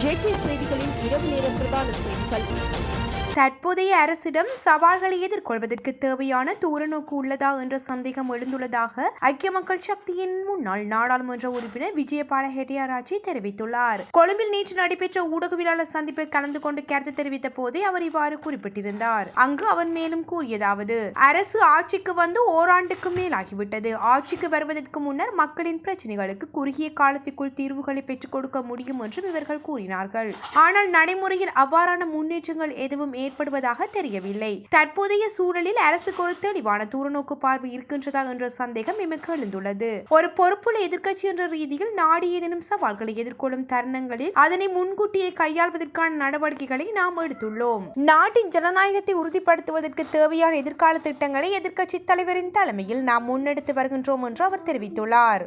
JK செய்திகளின் இரவு நேர பிரதான செய்திகள். தற்போதைய அரசிடம் சவால்களை எதிர்கொள்வதற்கு தேவையான தூரநோக்கு உள்ளதா என்ற சந்தேகம் எழுந்துள்ளதாக ஐக்கிய மக்கள் சக்தியின் முன்னாள் நாடாளுமன்ற உறுப்பினர் விஜயபால ஹெட்டியாராச்சி தெரிவித்துள்ளார். கொழும்பில் நேற்று நடைபெற்ற ஊடகவியலாளர் சந்திப்பில் கலந்து கொண்டு கருத்து தெரிவித்த போதே அவர் இவ்வாறு குறிப்பிட்டிருந்தார். அங்கு அவர் மேலும் கூறியதாவது: அரசு ஆட்சிக்கு வந்து ஓராண்டுக்கு மேலாகிவிட்டது. ஆட்சிக்கு வருவதற்கு முன்னர் மக்களின் பிரச்சனைகளுக்கு குறுகிய காலத்திற்குள் தீர்வுகளை பெற்றுக் கொடுக்க முடியும் என்றும் இவர்கள் கூறினார்கள். ஆனால் நடைமுறையில் அவ்வாறான முன்னேற்றங்கள் எதுவும் ஏற்படுவதாக தெரியவில்லை. தற்போதைய சூழலில் அரசுக்கு ஒரு தெளிவான தூரநோக்கு பார்வை இருக்கின்றதா என்ற சந்தேகம் எமக்கு எழுந்துள்ளது. ஒரு பொறுப்புள்ள எதிர்க்கட்சி என்ற ரீதியில் நாடு ஏதேனும் சவால்களை எதிர்கொள்ளும் தருணங்களில் அதனை முன்கூட்டியே கையாள்வதற்கான நடவடிக்கைகளை நாம் எடுத்துள்ளோம். நாட்டின் ஜனநாயகத்தை உறுதிப்படுத்துவதற்கு தேவையான எதிர்கால திட்டங்களை எதிர்க்கட்சி தலைவரின் தலைமையில் நாம் முன்னெடுத்து வருகின்றோம் என்று அவர் தெரிவித்துள்ளார்.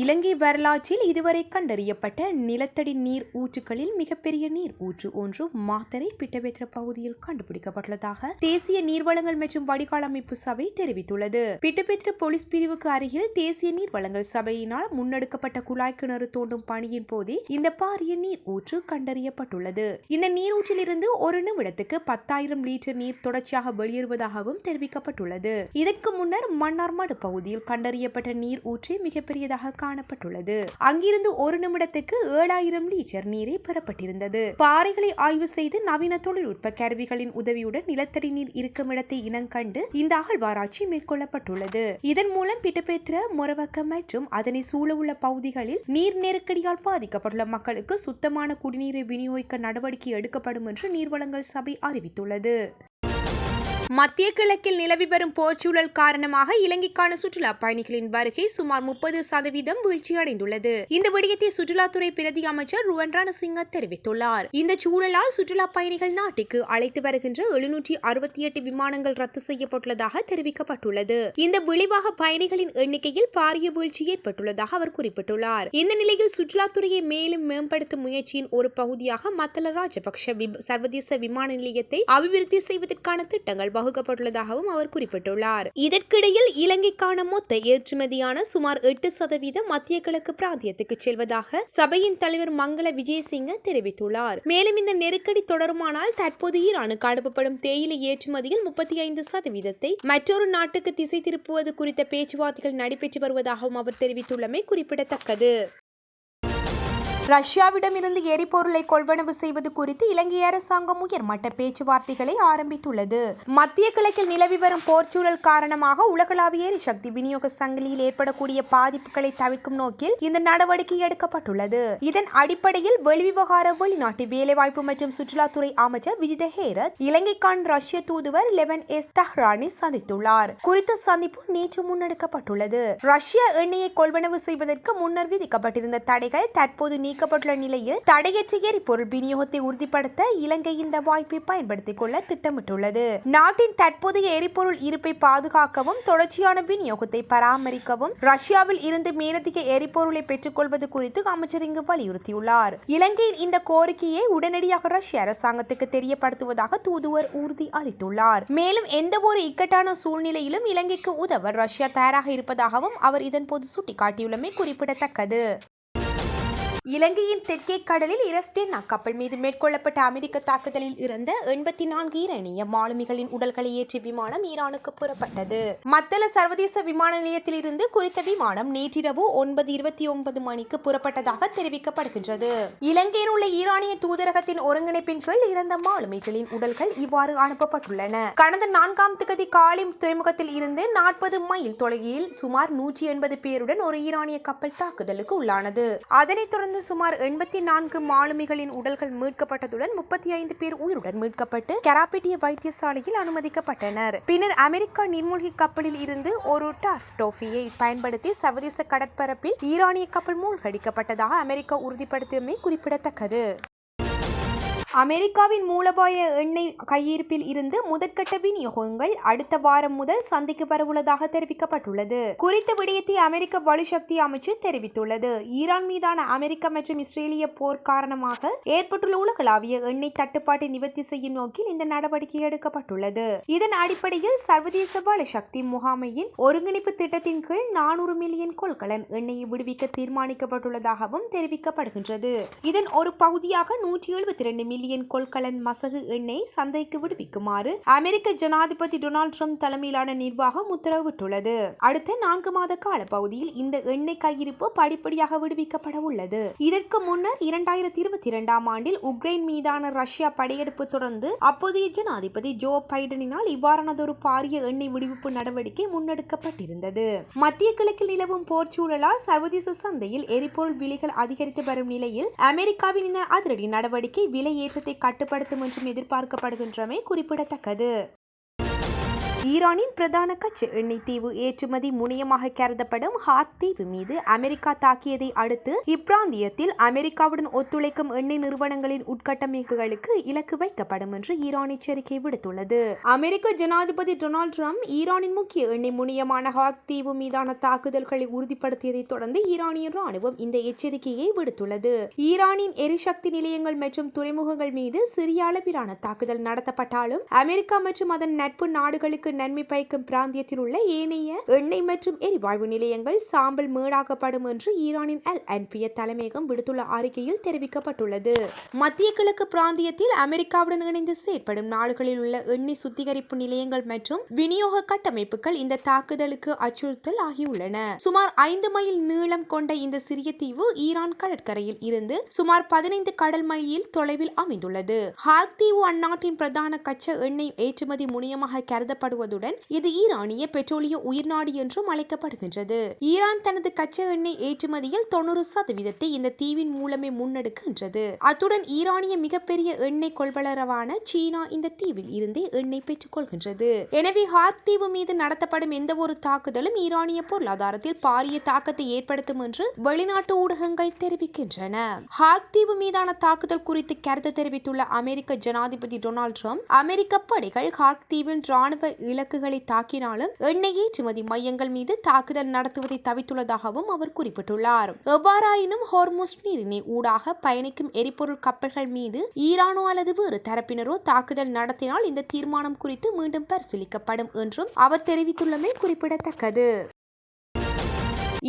இலங்கை வரலாற்றில் இதுவரை கண்டறியப்பட்ட நிலத்தடி நீர் ஊற்றுகளில் மிகப்பெரிய நீர் ஊற்று ஒன்று மாத்தறை பிட்டபெத்ர பகுதியில் கண்டுபிடிக்கப்பட்டுள்ளதாக தேசிய நீர்வளங்கள் மற்றும் வடிகால் அமைப்பு சபை தெரிவித்துள்ளது. பிட்டபெத்ர போலீஸ் பிரிவுக்கு அருகில் தேசிய நீர்வளங்கள் சபையினால் முன்னெடுக்கப்பட்ட குழாய் கிணறு தோண்டும் பணியின் போதே இந்த பாரிய நீர் ஊற்று கண்டறியப்பட்டுள்ளது. இந்த நீரூற்றில் இருந்து ஒரு நிமிடத்துக்கு 10,000 லிட்டர் நீர் தொடர்ச்சியாக வெளியேறுவதாகவும் தெரிவிக்கப்பட்டுள்ளது. இதற்கு முன்னர் மன்னார்மடு பகுதியில் கண்டறியப்பட்ட நீர் ஊற்று மிகப்பெரியதாக காணப்பட்டுள்ளது. அங்கிருந்து ஒரு நிமிடத்துக்கு 7,000 லிட்டர் நீரை பெறப்பட்டிருந்தது. பாறைகளை ஆய்வு செய்து நவீன தொழில்நுட்ப கருவிகளின் உதவியுடன் நிலத்தடி நீர் இருக்கும் இடத்தை இனங்கண்டு இந்த அகழ்வாராய்ச்சி மேற்கொள்ளப்பட்டுள்ளது. இதன் மூலம் பிட்டபெத்ர, மொரவக்க மற்றும் அதனை சூழவுள்ள பகுதிகளில் நீர் நெருக்கடியால் பாதிக்கப்பட்டுள்ள மக்களுக்கு சுத்தமான குடிநீரை விநியோகிக்க நடவடிக்கை எடுக்கப்படும் என்று நீர்வளங்கள் சபை அறிவித்துள்ளது. மத்திய கிழக்கில் நிலவி வரும் போர்ச்சூழல் காரணமாக இலங்கைக்கான சுற்றுலா பயணிகளின் வருகை சுமார் 30% வீழ்ச்சியடைந்துள்ளது. இந்த விடயத்தை சுற்றுலாத்துறை பிரதி அமைச்சர் ருவன் ரணசிங்க தெரிவித்துள்ளார். இந்த சூழலால் சுற்றுலா பயணிகள் நாட்டுக்கு அழைத்து வருகின்ற 768 விமானங்கள் ரத்து செய்யப்பட்டுள்ளதாக தெரிவிக்கப்பட்டுள்ளது. இந்த விளைவாக பயணிகளின் எண்ணிக்கையில் பாரிய வீழ்ச்சி ஏற்பட்டுள்ளதாக அவர் குறிப்பிட்டுள்ளார். இந்த நிலையில் சுற்றுலாத்துறையை மேலும் மேம்படுத்தும் முயற்சியின் ஒரு பகுதியாக மத்தள ராஜபக்ஷ சர்வதேச விமான நிலையத்தை அபிவிருத்தி செய்வதற்கான திட்டங்கள் வகுக்கப்பட்டுள்ளதாகவும் அவர் குறிப்பிட்டுள்ளார். இதற்கிடையில் இலங்கைக்கான மொத்த ஏற்றுமதியான சுமார் 8% மத்திய கிழக்கு பிராந்தியத்துக்கு செல்வதாக சபையின் தலைவர் மங்கள விஜயசிங்க தெரிவித்துள்ளார். மேலும் இந்த நெருக்கடி தொடருமானால் தற்போது ஈரானுக்கு அனுப்பப்படும் தேயிலை ஏற்றுமதியில் 35% மற்றொரு நாட்டுக்கு திசை திருப்புவது குறித்த பேச்சுவார்த்தைகள் நடைபெற்று வருவதாகவும் அவர் தெரிவித்துள்ளமை குறிப்பிடத்தக்கது. ரஷ்யாவிடம் இருந்து எரிபொருளை கொள்வனவு செய்வது குறித்து இலங்கை அரசாங்கம் உயர்மட்ட பேச்சுவார்த்தைகளை ஆரம்பித்துள்ளது. மத்திய கிழக்கில் நிலவி வரும் போர்ச்சூழல் காரணமாக உலகளாவிய எரிசக்தி விநியோக சங்கிலியில் ஏற்படக்கூடிய பாதிப்புகளை தவிர்க்கும் நோக்கில் இந்த நடவடிக்கை எடுக்கப்பட்டுள்ளது. இதன் அடிப்படையில் வெளிவிவகார, வெளிநாட்டு வேலைவாய்ப்பு மற்றும் சுற்றுலாத்துறை அமைச்சர் விஜித ஹேரத் இலங்கைக்கான ரஷ்ய தூதுவர் லெவன் எஸ் தஹ்ரானை சந்தித்துள்ளார். குறித்த சந்திப்பு நேற்று முன்னெடுக்கப்பட்டுள்ளது. ரஷ்ய எண்ணெயை கொள்வனவு செய்வதற்கு முன்னர் விதிக்கப்பட்டிருந்த தடைகள் தற்போது நீக்கப்பட்டுள்ள நிலையில் தடையற்ற எரிபொருள் விநியோகத்தை உறுதிப்படுத்த இலங்கை இந்த வாய்ப்பை பயன்படுத்திக் கொள்ள திட்டமிட்டுள்ளது. நாட்டின் தற்போதைய எரிபொருள் இருப்பை பாதுகாக்கவும் தொடர்ச்சியான விநியோகத்தை பராமரிக்கவும் ரஷ்யாவில் இருந்து மேலதிக எரிபொருளை பெற்றுக்கொள்வது குறித்து அமைச்சர் இங்கு வலியுறுத்தியுள்ளார். இலங்கையின் இந்த கோரிக்கையை உடனடியாக ரஷ்ய அரசாங்கத்துக்கு தெரியப்படுத்துவதாக தூதுவர் உறுதி அளித்துள்ளார். மேலும் எந்த ஒரு இக்கட்டான சூழ்நிலையிலும் இலங்கைக்கு உதவ ரஷ்யா தயாராக இருப்பதாகவும் அவர் இதன்போது சுட்டிக்காட்டியுள்ளமை குறிப்பிடத்தக்கது. இலங்கையின் தெற்கே கடலில் இரஸ்டென்னா கப்பல் மீது மேற்கொள்ளப்பட்ட அமெரிக்க தாக்குதலில் இருந்த 84 ஈரானிய மாலுமிகளின் உடல்களை ஏற்றிய விமானம் ஈரானுக்கு புறப்பட்டது. மத்தள சர்வதேச விமான நிலையத்தில் இருந்து குறித்த விமானம் நேற்றிரவு 9:29 மணிக்கு புறப்பட்டதாக தெரிவிக்கப்படுகின்றது. இலங்கையில் உள்ள ஈரானிய தூதரகத்தின் ஒருங்கிணைப்பின் கீழ் இறந்த மாலுமிகளின் உடல்கள் இவ்வாறு அனுப்பப்பட்டுள்ளன. கடந்த 4ஆம் தேதி காலை துறைமுகத்தில் இருந்து 40 மைல் தொலைவில் சுமார் 180 பேருடன் ஒரு ஈரானிய கப்பல் தாக்குதலுக்கு உள்ளானது. அதனைத் தொடர்ந்து சுமார் 84 மாலுமிகளின் உடல்கள் மீட்கப்பட்டதுடன் 35 பேர் உயிருடன் மீட்கப்பட்டு கராபிட்டிய வைத்தியசாலையில் அனுமதிக்கப்பட்டனர். பின்னர் அமெரிக்கா நீர்மூழ்கி கப்பலில் இருந்து ஒரு டாஃபியை பயன்படுத்தி சர்வதேச கடற்பரப்பில் ஈரானிய கப்பல் மூழ்கடிக்கப்பட்டதாக அமெரிக்கா உறுதிப்படுத்தியமை குறிப்பிடத்தக்கது. அமெரிக்காவின் மூலபாய எண்ணெய் கையிருப்பில் இருந்து முதற்கட்ட விநியோகங்கள் அடுத்த வாரம் முதல் சந்தைக்கு வரவுள்ளதாக தெரிவிக்கப்பட்டுள்ளது. குறித்த விடயத்தை அமெரிக்க வலுசக்தி அமைச்சு தெரிவித்துள்ளது. ஈரான் மீதான அமெரிக்கா மற்றும் இஸ்ரேலிய போர் காரணமாக ஏற்பட்டுள்ள உலகளாவிய எண்ணெய் தட்டுப்பாட்டை நிவர்த்தி செய்யும் நோக்கில் இந்த நடவடிக்கை எடுக்கப்பட்டுள்ளது. இதன் அடிப்படையில் சர்வதேச வலுசக்தி முகாமையின் ஒருங்கிணைப்பு திட்டத்தின் கீழ் 400 மில்லியன் கொள்கலன் எண்ணெயை விடுவிக்க தீர்மானிக்கப்பட்டுள்ளதாகவும் தெரிவிக்கப்படுகின்றது. இதன் ஒரு பகுதியாக 172 மில்லியன் கொள்கலன் மசகு எண்ணெய் சந்தைக்கு விடுவிக்குமாறு அமெரிக்க ஜனாதிபதி டொனால்ட் ட்ரம்ப் தலைமையிலான நிர்வாகம் உத்தரவிட்டுள்ளது. அடுத்த 4 மாத கால பகுதியில் இந்த எண்ணெய் கையிருப்பு படிப்படியாக விடுவிக்கப்பட உள்ளது. இதற்கு முன்னர் 2022ஆம் ஆண்டில் உக்ரைன் மீதான ரஷ்யா படையெடுப்பு தொடர்ந்து அப்போதைய ஜனாதிபதி ஜோ பைடனினால் இவ்வாறானதொரு பாரிய எண்ணெய் விடுவிப்பு நடவடிக்கை முன்னெடுக்கப்பட்டிருந்தது. மத்திய கிழக்கில் நிலவும் போர் சூழலால் சர்வதேச சந்தையில் எரிபொருள் விலைகள் அதிகரித்து வரும் நிலையில் அமெரிக்காவின் இந்த அதிரடி நடவடிக்கை விலை ஏற்றத்தை கட்டுப்படுத்தும் என்றும் எதிர்பார்க்கப்படுகின்றமை குறிப்பிடத்தக்கது. ஈரானின் பிரதான கச்சா எண்ணெய் தீவு ஏற்றுமதி முனையமாக கருதப்படும் ஹார்த் தீவு மீது அமெரிக்கா தாக்கியதை அடுத்து இப்பிராந்தியத்தில் அமெரிக்காவுடன் ஒத்துழைக்கும் எண்ணெய் நிறுவனங்களின் உட்கட்டமைப்புகளுக்கு இலக்கு வைக்கப்படும் என்று ஈரான் எச்சரிக்கை விடுத்துள்ளது. அமெரிக்க ஜனாதிபதி டொனால்ட் ட்ரம்ப் ஈரானின் முக்கிய எண்ணெய் முனையமான ஹார்த் தீவு மீதான தாக்குதல்களை உறுதிப்படுத்தியதை தொடர்ந்து ஈரானிய ராணுவம் இந்த எச்சரிக்கையை விடுத்துள்ளது. ஈரானின் எரிசக்தி நிலையங்கள் மற்றும் துறைமுகங்கள் மீது சிறிய அளவிலான தாக்குதல் நடத்தப்பட்டாலும் அமெரிக்கா மற்றும் அதன் நட்பு நாடுகளுக்கு நன்மை பயக்கும் பிராந்தியத்தில் உள்ள ஏனைய எண்ணெய் மற்றும் எரிவாயு நிலையங்கள் சாம்பல் மேடாக்கப்படும் என்று ஈரானின் அல்-அன்பிய தலைமையகம் விடுத்துள்ள அறிக்கையில் தெரிவிக்கப்பட்டுள்ளது. மத்திய கிழக்கு பிராந்தியத்தில் அமெரிக்காவுடன் இணைந்து செயற்படும் நாடுகளில் உள்ள எண்ணெய் சுத்திகரிப்பு நிலையங்கள் மற்றும் விநியோக கட்டமைப்புகள் இந்த தாக்குதலுக்கு அச்சுறுத்தல் ஆகியுள்ளன. சுமார் 5 மைல் நீளம் கொண்ட இந்த சிறிய தீவு ஈரான் கடற்கரையில் இருந்து சுமார் 15 கடல் மைல் தொலைவில் அமைந்துள்ளது. ஹார்த் தீவு அந்நாட்டின் பிரதான கச்சா எண்ணெய் ஏற்றுமதி முனையமாக கருதப்படுவது இது ஈரானிய பெட்ரோலிய உயிர்நாடி என்றும் அழைக்கப்படுகின்றது. ஈரான் தனது கச்சா எண்ணெய் ஏற்றுமதியில் 90% இந்த தீவின் மூலமே முன்னெடுக்கின்றது. அத்துடன் ஈரானிய மிகப்பெரிய எண்ணெய் கொள்வளரவான சீனா இந்த தீவில் இருந்தே எண்ணெய் பெற்றுக் கொள்கின்றது. எனவே ஹார்த் தீவு மீது நடத்தப்படும் எந்த ஒரு தாக்குதலும் ஈரானிய பொருளாதாரத்தில் பாரிய தாக்கத்தை ஏற்படுத்தும் என்று வெளிநாட்டு ஊடகங்கள் தெரிவிக்கின்றன. ஹார்த் தீவு மீதான தாக்குதல் குறித்து கருத்து தெரிவித்துள்ள அமெரிக்க ஜனாதிபதி டொனால்ட் ட்ரம்ப் அமெரிக்க படைகள் ஹார்த் தீவின் ராணுவ இலக்குகளை தாக்கினாலும் எண்ணெய் ஏற்றுமதி மையங்கள் மீது தாக்குதல் நடத்துவதை தவிர்த்துள்ளதாகவும் அவர் குறிப்பிட்டுள்ளார். எவ்வாறாயினும் ஹோர்முஸ் நீரிணை ஊடாக பயணிக்கும் எரிபொருள் கப்பல்கள் மீது ஈரானோ அல்லது வேறு தரப்பினரோ தாக்குதல் நடத்தினால் இந்த தீர்மானம் குறித்து மீண்டும் பரிசீலிக்கப்படும் என்றும் அவர் தெரிவித்துள்ளமை குறிப்பிடத்தக்கது.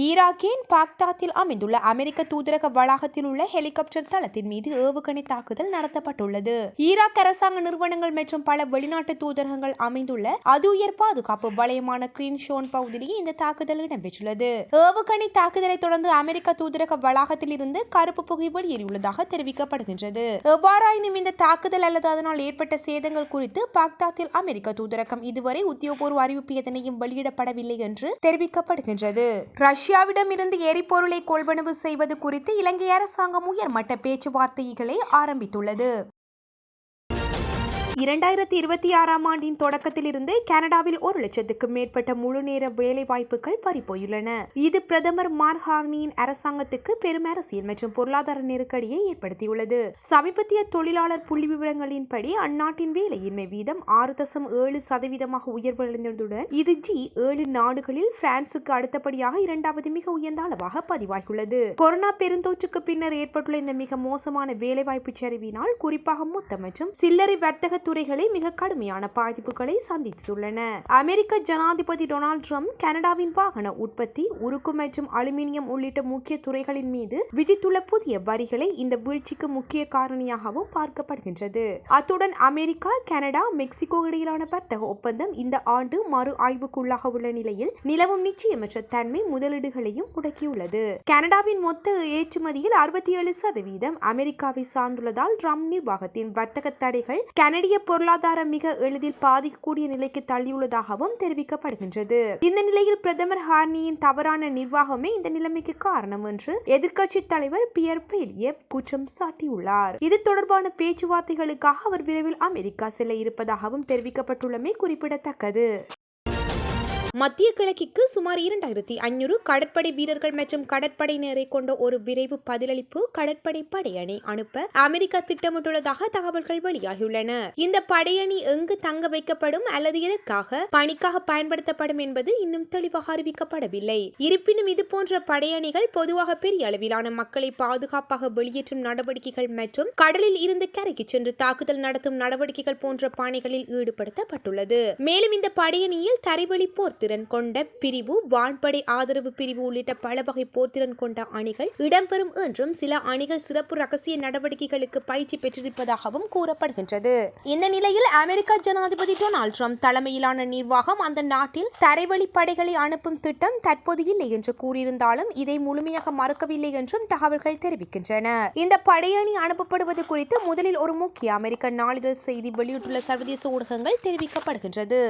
ஈராக்கின் பாக்தாத்தில் அமைந்துள்ள அமெரிக்க தூதரக வளாகத்தில் உள்ள ஹெலிகாப்டர் தளத்தின் மீது ஏவுகணை தாக்குதல் நடத்தப்பட்டுள்ளது. ஈராக் அரசாங்க நிறுவனங்கள் மற்றும் பல வெளிநாட்டு தூதரகங்கள் அமைந்துள்ள அதி உயர் பாதுகாப்பு வலயமான கிரீன்ஷோன் பகுதியில் இந்த தாக்குதல் இடம்பெற்றுள்ளது. ஏவுகணை தாக்குதலை தொடர்ந்து அமெரிக்க தூதரக வளாகத்தில் இருந்து கருப்பு புகை வெளியேறியுள்ளதாக தெரிவிக்கப்படுகின்றது. எவ்வாறாயினும் இந்த தாக்குதல் அல்லது அதனால் ஏற்பட்ட சேதங்கள் குறித்து பாக்தாத்தில் அமெரிக்க தூதரகம் இதுவரை உத்தியோகபூர்வ அறிவிப்பு எதனையும் வெளியிடப்படவில்லை என்று தெரிவிக்கப்படுகின்றது. ரஷ்யாவிடம் இருந்து எரிபொருளை கொள்வனவு செய்வது குறித்து இலங்கை அரசாங்கம் உயர்மட்ட பேச்சுவார்த்தைகளை ஆரம்பித்துள்ளது. 2026ஆம் ஆண்டின் தொடக்கத்திலிருந்து கனடாவில் 1 லட்சத்துக்கும் மேற்பட்ட முழுநேர வேலை வாய்ப்புகள் பறிபோயுள்ளன. இது பிரதமர் மார்க் கார்னியின் அரசாங்கத்துக்கு பெரும் அரசியல் மற்றும் பொருளாதார நெருக்கடியை ஏற்படுத்தியுள்ளது. சமீபத்திய தொழிலாளர் புள்ளி விவரங்களின்படி அந்நாட்டின் வேலையின்மை வீதம் 6.7% உயர்வடைந்துள்ளதுடன் இது G7 நாடுகளில் பிரான்சுக்கு அடுத்தபடியாக 2வது மிக உயர்ந்த அளவாக பதிவாகியுள்ளது. கொரோனா பெருந்தொற்றுக்கு பின்னர் ஏற்பட்டுள்ள இந்த மிக மோசமான வேலைவாய்ப்பு சரிவினால் குறிப்பாக மொத்த மற்றும் சில்லறை வர்த்தக துறைகளை மிக கடுமையான பாதிப்புகளை சந்தித்துள்ளன. அமெரிக்க ஜனாதிபதி டொனால்ட் ட்ரம்ப் கனடாவின் வாகன உற்பத்தி, உருக்கு மற்றும் அலுமினியம் உள்ளிட்ட முக்கிய துறைகளின் மீது விதித்துள்ள புதிய வரிகளை இந்த வீழ்ச்சிக்கு முக்கிய காரணியாகவும் பார்க்கப்படுகின்றது. அத்துடன் அமெரிக்கா, கனடா, மெக்சிகோ இடையிலான வர்த்தக ஒப்பந்தம் இந்த ஆண்டு மறு ஆய்வுக்குள்ளாக உள்ள நிலையில் நிலவும் நிச்சயமற்ற தன்மை முதலீடுகளையும் முடக்கியுள்ளது. கனடாவின் மொத்த ஏற்றுமதியில் 67% அமெரிக்காவை சார்ந்துள்ளதால் ட்ரம்ப் நிர்வாகத்தின் வர்த்தக தடைகள் கனடிய பொருளாதாரம் மிக எளிதில் பாதிக்கக்கூடிய நிலைக்கு தள்ளியுள்ளதாகவும் தெரிவிக்கப்படுகின்றது. இந்த நிலையில் பிரதமர் கார்னியின் தவறான நிர்வாகமே இந்த நிலைமைக்கு காரணம் என்று எதிர்க்கட்சி தலைவர் பியர் பெலியேவ் குற்றம் சாட்டியுள்ளார். இது தொடர்பான பேச்சுவார்த்தைகளுக்காக அவர் விரைவில் அமெரிக்கா செல்ல இருப்பதாகவும் தெரிவிக்கப்பட்டுள்ளமை குறிப்பிடத்தக்கது. மத்திய கிழக்கிற்கு சுமார் 2500 கடற்படை வீரர்கள் மற்றும் கடற்படையினரை கொண்ட ஒரு விரைவு பதிலளிப்பு கடற்படை படையணி அனுப்ப அமெரிக்கா திட்டமிட்டுள்ளதாக தகவல்கள் வெளியாகியுள்ளன. இந்த படையணி எங்கு தங்க வைக்கப்படும் அல்லது எதற்காக பணிக்காக பயன்படுத்தப்படும் என்பது இன்னும் தெளிவாக அறிவிக்கப்படவில்லை. இருப்பினும் இதுபோன்ற படையணிகள் பொதுவாக பெரிய அளவிலான மக்களை பாதுகாப்பாக வெளியேற்றும் நடவடிக்கைகள் மற்றும் கடலில் இருந்து கரைக்கு சென்று தாக்குதல் நடத்தும் நடவடிக்கைகள் போன்ற பணிகளில் ஈடுபடுத்தப்பட்டுள்ளது. மேலும் இந்த படையணியில் தரைவழி போர்த்திறன் கொண்ட பிரிவு, வான்படை ஆதரவு பிரிவு உள்ளிட்ட பல வகை போர்த்திறன் கொண்ட அணிகள் இடம்பெறும் என்றும் சில அணிகள் சிறப்பு ரகசிய நடவடிக்கைகளுக்கு பயிற்சி பெற்றிருப்பதாகவும் கூறப்படுகின்றது. இந்த நிலையில் அமெரிக்க ஜனாதிபதி டொனால்ட் ட்ரம்ப் தலைமையிலான நிர்வாகம் அந்த நாட்டில் தரைவழி படைகளை அனுப்பும் திட்டம் தற்போது இல்லை என்று கூறியிருந்தாலும் இதை முழுமையாக மறுக்கவில்லை என்றும் தகவல்கள் தெரிவிக்கின்றன. இந்த படையணி அனுப்பப்படுவது குறித்து முதலில் ஒரு முக்கிய அமெரிக்க நாளிதழ் செய்தி வெளியிட்டுள்ள சர்வதேச ஊடகங்கள் தெரிவிக்கப்படுகின்றது.